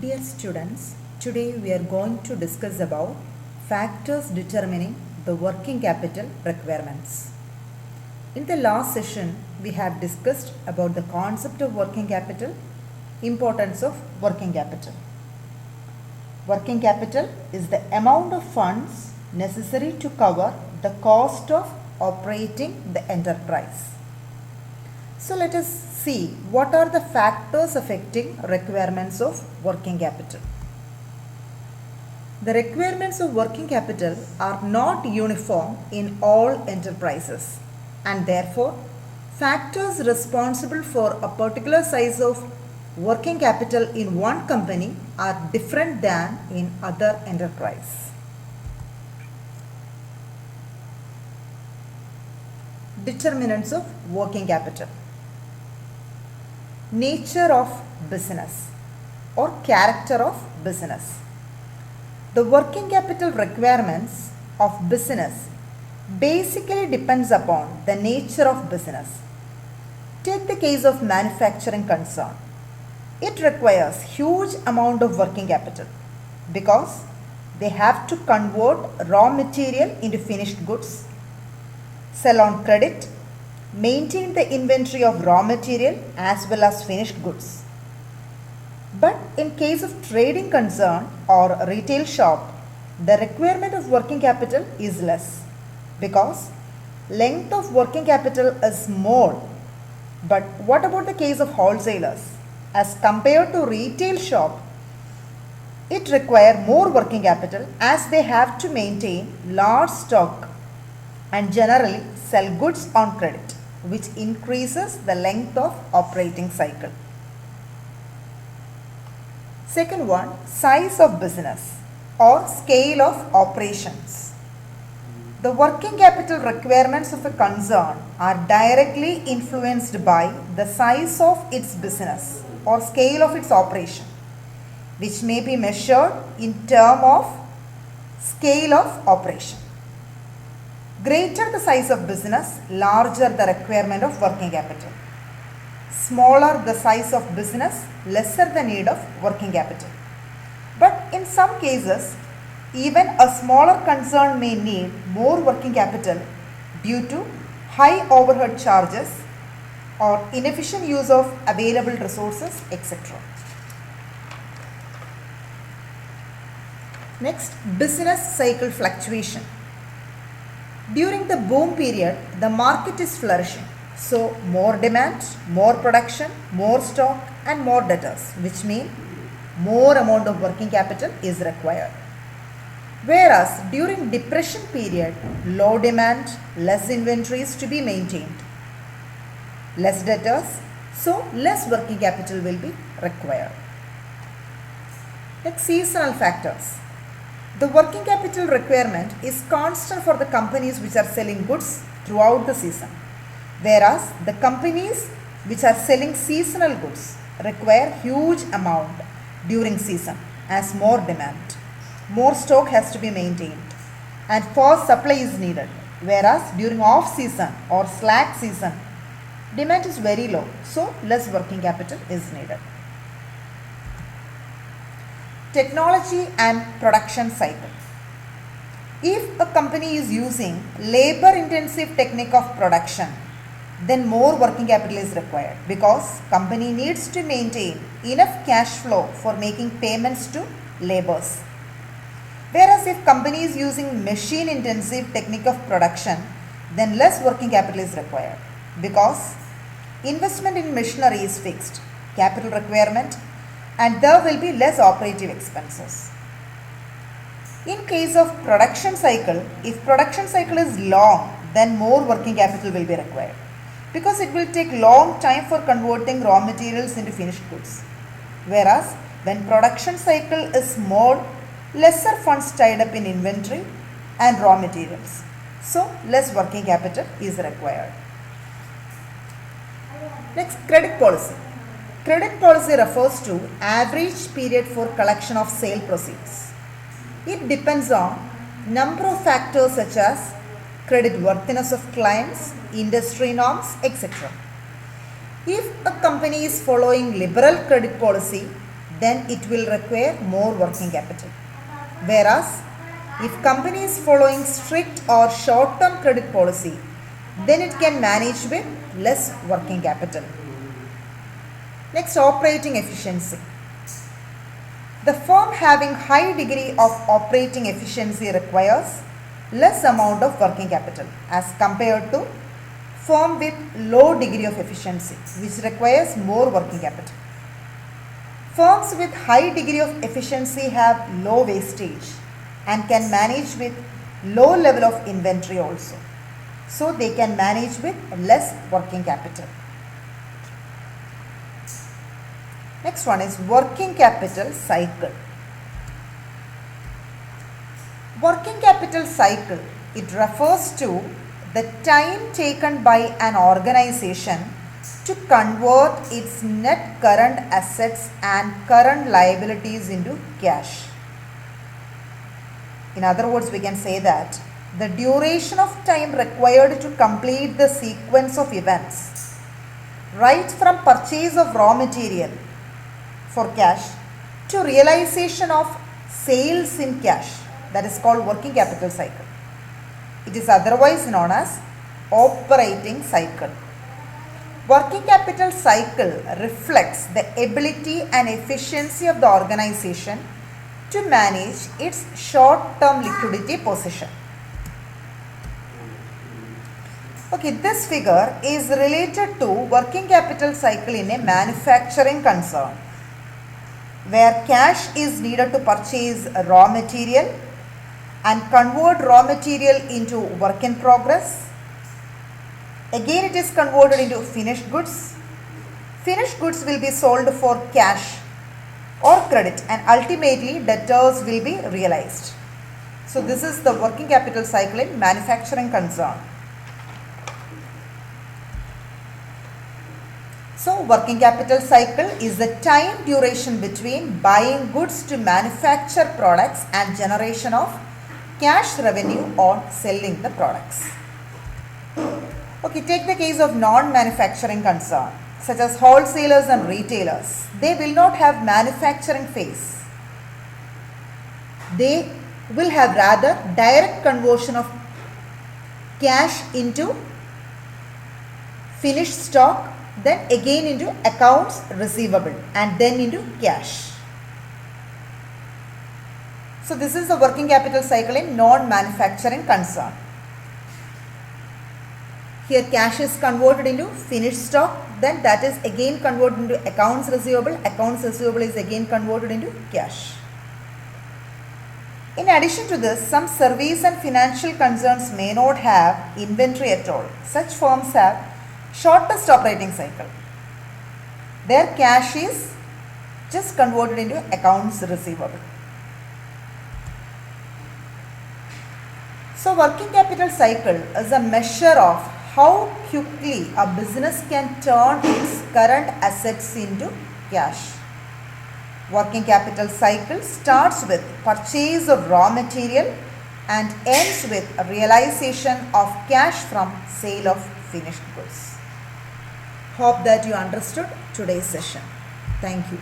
Dear students, today we are going to discuss about factors determining the working capital requirements. In the last session, we have discussed about the concept of working capital, importance of working capital. Working capital is the amount of funds necessary to cover the cost of operating the enterprise. So let us see what are the factors affecting requirements of working capital. The requirements of working capital are not uniform in all enterprises, and therefore factors responsible for a particular size of working capital in one company are different than in other enterprise. Determinants of working capital. Nature of business or character of business. The working capital requirements of business basically depends upon the nature of business. Take the case of manufacturing concern. It requires huge amount of working capital because they have to convert raw material into finished goods, sell on credit, maintain the inventory of raw material as well as finished goods. But in case of trading concern or retail shop, the requirement of working capital is less because length of working capital is more. But what about the case of wholesalers? As compared to retail shop, it requires more working capital as they have to maintain large stock and generally sell goods on credit, which increases the length of operating cycle. Second one, size of business or scale of operations. The working capital requirements of a concern are directly influenced by the size of its business or scale of its operation, which may be measured in terms of scale of operation. Greater the size of business, larger the requirement of working capital. Smaller the size of business, lesser the need of working capital. But in some cases, even a smaller concern may need more working capital due to high overhead charges or inefficient use of available resources, etc. Next, business cycle fluctuation. During the boom period, the market is flourishing. So, more demand, more production, more stock and more debtors, which mean more amount of working capital is required. Whereas, during depression period, low demand, less inventories to be maintained, less debtors, so less working capital will be required. Next, seasonal factors. The working capital requirement is constant for the companies which are selling goods throughout the season, whereas the companies which are selling seasonal goods require huge amount during season as more demand. More stock has to be maintained and fast supply is needed, whereas during off season or slack season, demand is very low, so less working capital is needed. Technology and production cycle. If a company is using labor intensive technique of production, then more working capital is required because company needs to maintain enough cash flow for making payments to laborers. Whereas if company is using machine intensive technique of production, then less working capital is required because investment in machinery is fixed, capital requirement, and there will be less operative expenses. In case of production cycle, if production cycle is long, then more working capital will be required because it will take long time for converting raw materials into finished goods. Whereas when production cycle is small, lesser funds tied up in inventory and raw materials, so less working capital is required. Next, credit policy. Credit policy refers to average period for collection of sale proceeds. It depends on number of factors such as credit worthiness of clients, industry norms, etc. If a company is following liberal credit policy, then it will require more working capital. Whereas, if company is following strict or short-term credit policy, then it can manage with less working capital. Next, operating efficiency. The firm having high degree of operating efficiency requires less amount of working capital as compared to firm with low degree of efficiency, which requires more working capital. Firms with high degree of efficiency have low wastage and can manage with low level of inventory also. So they can manage with less working capital. Next one is working capital cycle. Working capital cycle, it refers to the time taken by an organization to convert its net current assets and current liabilities into cash. In other words, we can say that the duration of time required to complete the sequence of events, right from purchase of raw material for cash to realization of sales in cash, that is called working capital cycle. It is otherwise known as operating cycle. Working capital cycle reflects the ability and efficiency of the organization to manage its short-term liquidity position. Okay, this figure is related to working capital cycle in a manufacturing concern, where cash is needed to purchase raw material and convert raw material into work in progress. Again, it is converted into finished goods. Finished goods will be sold for cash or credit, and ultimately debtors will be realized. So this is the working capital cycle in manufacturing concern. So working capital cycle is the time duration between buying goods to manufacture products and generation of cash revenue on selling the products. Okay, take the case of non-manufacturing concern, such as wholesalers and retailers. They will not have manufacturing phase. They will have rather direct conversion of cash into finished stock, then again into accounts receivable, and then into cash. So this is the working capital cycle in non-manufacturing concern. Here cash is converted into finished stock, then that is again converted into accounts receivable. Accounts receivable is again converted into cash. In addition to this, some service and financial concerns may not have inventory at all. Such firms have shortest operating cycle. Their cash is just converted into accounts receivable. So working capital cycle is a measure of how quickly a business can turn its current assets into cash. Working capital cycle starts with purchase of raw material and ends with realization of cash from sale of finished goods. Hope that you understood today's session. Thank you.